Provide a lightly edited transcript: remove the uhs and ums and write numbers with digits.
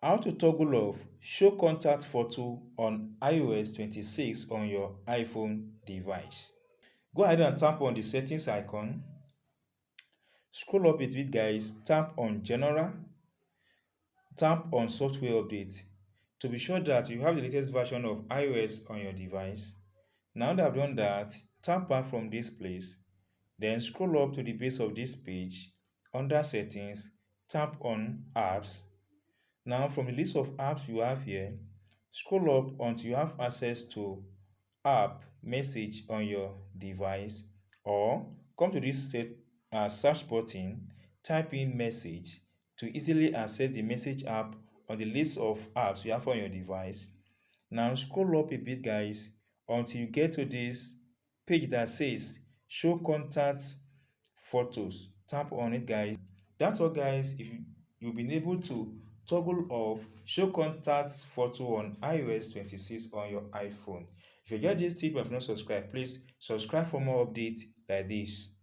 How to toggle off show contact photo on iOS 26 on your iPhone device. Go ahead and tap on the settings icon. Scroll up a bit guys, tap on general, tap on software update to be sure that you have the latest version of iOS on your device. Now that I've done that, tap back from this place, then scroll up to the base of this page. Under settings, tap on apps. Now from the list of apps you have here, scroll up until you have access to app message on your device, or come to this search button, type in message to easily access the message app on the list of apps you have on your device. Now scroll up a bit guys until you get to this page that says show contacts photos. Tap on it guys. That's all guys. If you've been able to toggle off show contacts photo on iOS 26 on your iPhone. If you get this tip and have not subscribed, please subscribe for more updates like this.